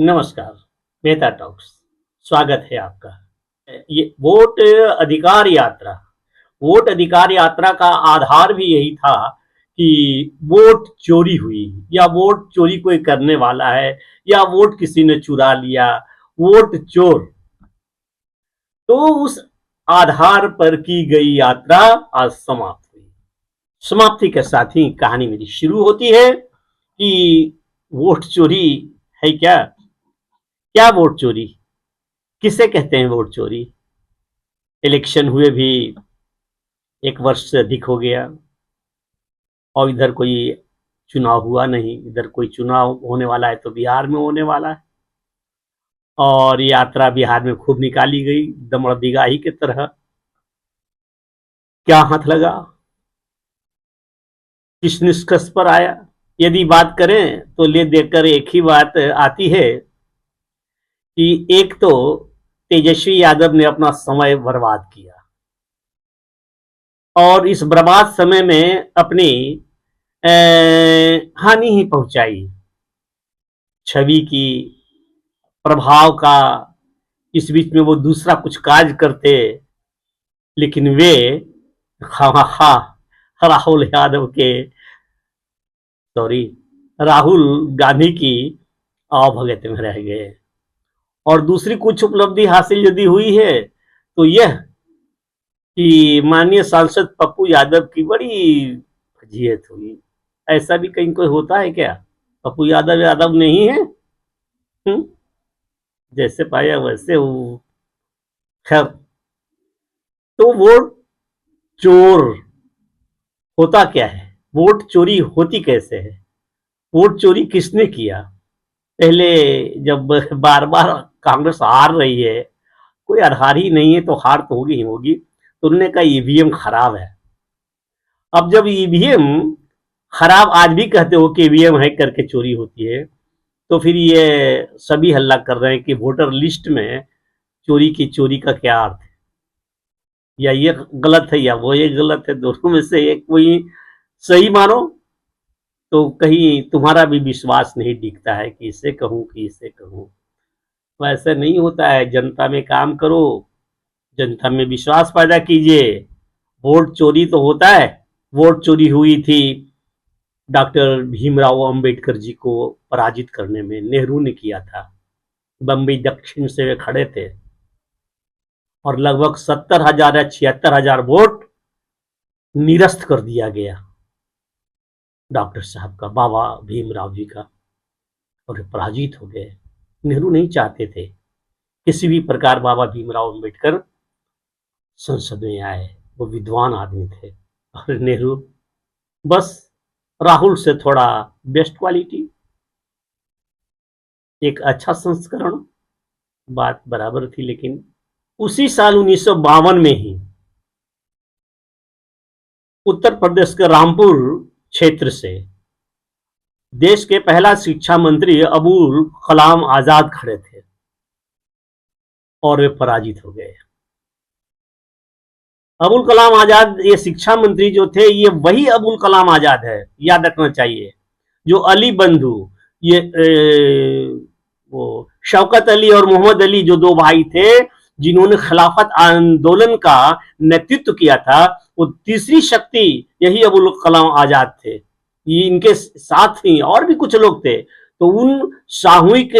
नमस्कार, मेहता टॉक्स स्वागत है आपका। ये वोट अधिकार यात्रा का आधार भी यही था कि वोट चोरी हुई या वोट चोरी कोई करने वाला है या वोट किसी ने चुरा लिया, वोट चोर। तो उस आधार पर की गई यात्रा आज समाप्त हुई। समाप्ति के साथ ही कहानी मेरी शुरू होती है कि वोट चोरी है क्या? क्या वोट चोरी? किसे कहते हैं वोट चोरी? इलेक्शन हुए भी 1 वर्ष से अधिक हो गया और इधर कोई चुनाव हुआ नहीं। इधर कोई चुनाव होने वाला है तो बिहार में होने वाला है, और यात्रा बिहार में खूब निकाली गई दमड़ दिगाही की तरह। क्या हाथ लगा, किस निष्कर्ष पर आया? यदि बात करें तो ले देकर एक ही बात आती है कि एक तो तेजस्वी यादव ने अपना समय बर्बाद किया और इस बर्बाद समय में अपनी हानि ही पहुंचाई छवि की, प्रभाव का। इस बीच में वो दूसरा कुछ कार्य करते, लेकिन वे खामखा राहुल यादव के सॉरी राहुल गांधी की आवभगत में रह गए। और दूसरी कुछ उपलब्धि हासिल यदि हुई है तो यह कि माननीय सांसद पप्पू यादव की बड़ी फजीहत हुई। ऐसा भी कहीं कोई होता है क्या? पप्पू यादव यादव नहीं है। हुँ? जैसे पाया वैसे वो। खैर, तो वोट चोर होता क्या है? वोट चोरी होती कैसे है? वोट चोरी किसने किया? पहले जब बार बार कांग्रेस हार रही है, कोई आधार ही नहीं है तो हार तो होगी ही होगी, तो उन्होंने कहा ईवीएम खराब है। अब जब ईवीएम खराब आज भी कहते हो कि ईवीएम हैक करके चोरी होती है, तो फिर ये सभी हल्ला कर रहे हैं कि वोटर लिस्ट में चोरी का क्या अर्थ है? या ये गलत है या वो ये गलत है, दोनों में से एक कोई सही मानो तो कहीं तुम्हारा भी विश्वास नहीं टिकता है कि इसे कहूं कि इसे कहूं। वैसे नहीं होता है। जनता में काम करो, जनता में विश्वास पैदा कीजिए। वोट चोरी तो होता है। वोट चोरी हुई थी डॉक्टर भीमराव अंबेडकर जी को पराजित करने में, नेहरू ने किया था। बम्बई दक्षिण से वे खड़े थे और लगभग 70,000 या 76,000 वोट निरस्त कर दिया गया डॉक्टर साहब का, बाबा भीमराव जी का, और पराजित हो गए। नेहरू नहीं चाहते थे किसी भी प्रकार बाबा भीमराव अंबेडकर संसद में आए। वो विद्वान आदमी थे। और नेहरू बस राहुल से थोड़ा बेस्ट क्वालिटी, एक अच्छा संस्करण, बात बराबर थी। लेकिन उसी साल 1952 में ही उत्तर प्रदेश के रामपुर क्षेत्र से देश के पहला शिक्षा मंत्री अबुल कलाम आजाद खड़े थे और वे पराजित हो गए। अबुल कलाम आजाद ये शिक्षा मंत्री जो थे, ये वही अबुल कलाम आजाद है, याद रखना चाहिए, जो अली बंधु, ये वो शौकत अली और मोहम्मद अली जो दो भाई थे जिन्होंने खिलाफत आंदोलन का नेतृत्व किया था, वो तीसरी शक्ति यही अबुल कलाम आजाद थे। ये इनके साथ ही और भी कुछ लोग थे। तो उन सामूहिक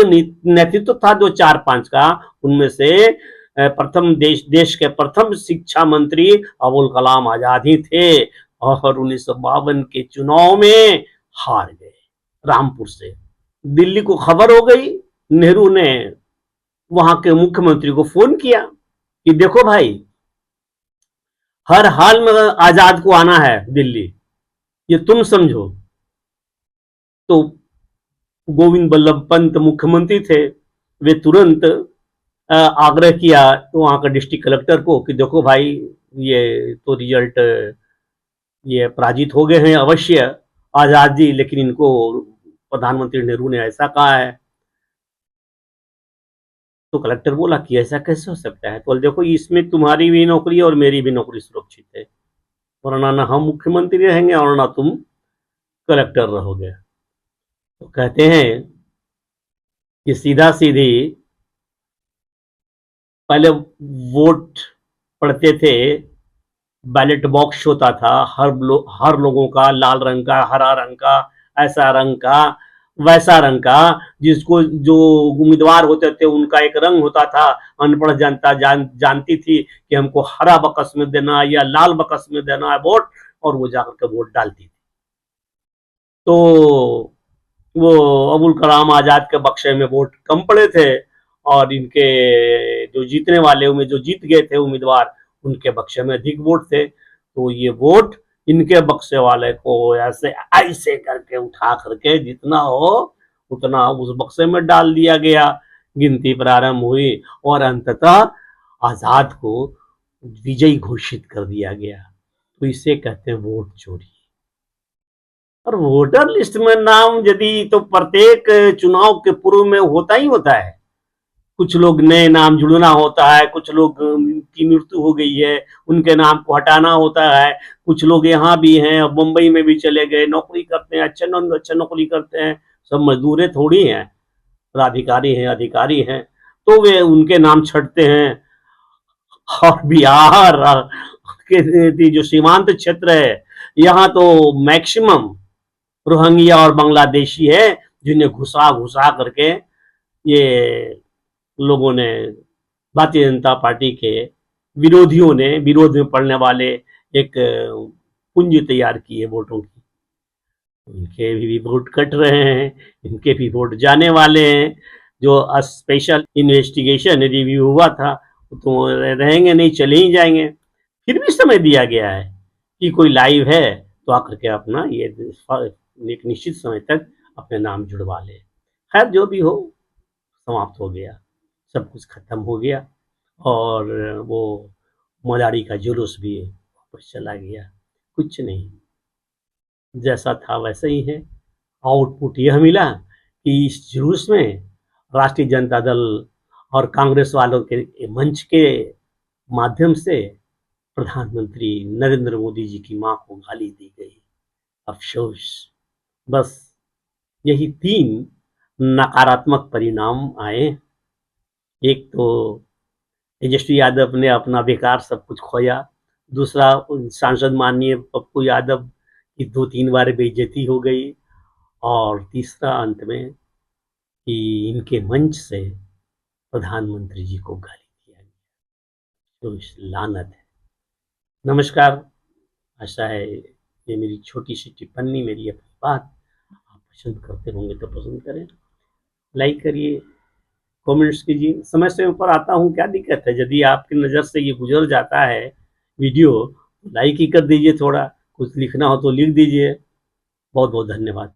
नेतृत्व था जो 4-5 का, उनमें से प्रथम देश के प्रथम शिक्षा मंत्री अबुल कलाम आजाद ही थे। और 1952 के चुनाव में हार गए रामपुर से। दिल्ली को खबर हो गई। नेहरू ने वहां के मुख्यमंत्री को फोन किया कि देखो भाई, हर हाल में आजाद को आना है दिल्ली, ये तुम समझो। तो गोविंद बल्लभ पंत मुख्यमंत्री थे, वे तुरंत आग्रह किया तो वहां का डिस्ट्रिक्ट कलेक्टर को कि देखो भाई, ये तो रिजल्ट ये पराजित हो गए हैं अवश्य आजाद जी, लेकिन इनको प्रधानमंत्री नेहरू ने ऐसा कहा है। तो कलेक्टर बोला कि ऐसा कैसे हो सकता है? तो देखो, इसमें तुम्हारी भी नौकरी और मेरी भी नौकरी सुरक्षित है, वरना ना हम मुख्यमंत्री रहेंगे और ना तुम कलेक्टर रहोगे। तो कहते हैं कि सीधा सीधी पहले वोट पड़ते थे, बैलेट बॉक्स होता था, हर लोगों का, लाल रंग का, हरा रंग का, ऐसा रंग का, वैसा रंग का, जिसको जो उम्मीदवार होते थे उनका एक रंग होता था। अनपढ़ जनता जानती थी कि हमको हरा बकस में देना या लाल बकस में देना है वोट, और वो जाकर के वोट डालती थी। तो वो अबुल कलाम आजाद के बक्से में वोट कम पड़े थे, और इनके जो जीतने वाले में जो जीत गए थे उम्मीदवार, उनके बक्से में अधिक वोट थे। तो ये वोट इनके बक्से वाले को ऐसे ऐसे करके उठा करके जितना हो उतना उस बक्से में डाल दिया गया। गिनती प्रारंभ हुई और अंततः आजाद को विजयी घोषित कर दिया गया। तो इसे कहते हैं वोट चोरी। और वोटर लिस्ट में नाम यदि तो प्रत्येक चुनाव के पूर्व में होता ही होता है। कुछ लोग नए नाम जुड़ना होता है, कुछ लोग की मृत्यु हो गई है उनके नाम को हटाना होता है, कुछ लोग यहाँ भी हैं, मुंबई में भी चले गए, नौकरी करते हैं, अच्छा नौकरी करते हैं, सब मजदूर थोड़ी हैं, पदाधिकारी हैं, अधिकारी हैं, तो वे उनके नाम छटते हैं। और बिहार के जो सीमांत क्षेत्र है, यहाँ तो मैक्सिमम रोहिंग्या और बांग्लादेशी है, जिन्हें घुसा घुसा करके ये लोगों ने, भारतीय जनता पार्टी के विरोधियों ने, विरोध में पड़ने वाले एक पूंजी तैयार की है वोटों की। इनके भी वोट कट रहे हैं, इनके भी वोट जाने वाले हैं। जो स्पेशल इन्वेस्टिगेशन रिव्यू हुआ था तो रहेंगे नहीं, चले ही जाएंगे। फिर भी समय दिया गया है कि कोई लाइव है तो आकर के अपना ये एक निश्चित समय तक अपने नाम जुड़वा ले। खैर जो भी हो, समाप्त हो गया, सब कुछ खत्म हो गया, और वो मदारी का जुलूस भी वापस चला गया। कुछ नहीं, जैसा था वैसा ही है। आउटपुट यह मिला कि इस जुलूस में राष्ट्रीय जनता दल और कांग्रेस वालों के मंच के माध्यम से प्रधानमंत्री नरेंद्र मोदी जी की मां को गाली दी गई। अफसोस, बस यही 3 नकारात्मक परिणाम आए। एक तो तेजस्वी यादव ने अपना बेकार सब कुछ खोया, दूसरा सांसद माननीय पप्पू यादव की 2-3 बार बेइज्जती हो गई, और तीसरा अंत में कि इनके मंच से प्रधानमंत्री जी को गाली दिया गया। तो इस लानत है। नमस्कार, आशा है ये मेरी छोटी सी टिप्पणी, मेरी अपनी बात आप पसंद करते होंगे तो पसंद करें, लाइक करिए, कमेंट्स कीजिए। समय समय पर आता हूँ, क्या दिक्कत है? यदि आपकी नज़र से ये गुजर जाता है वीडियो, लाइक ही कर दीजिए, थोड़ा कुछ लिखना हो तो लिख दीजिए। बहुत बहुत धन्यवाद।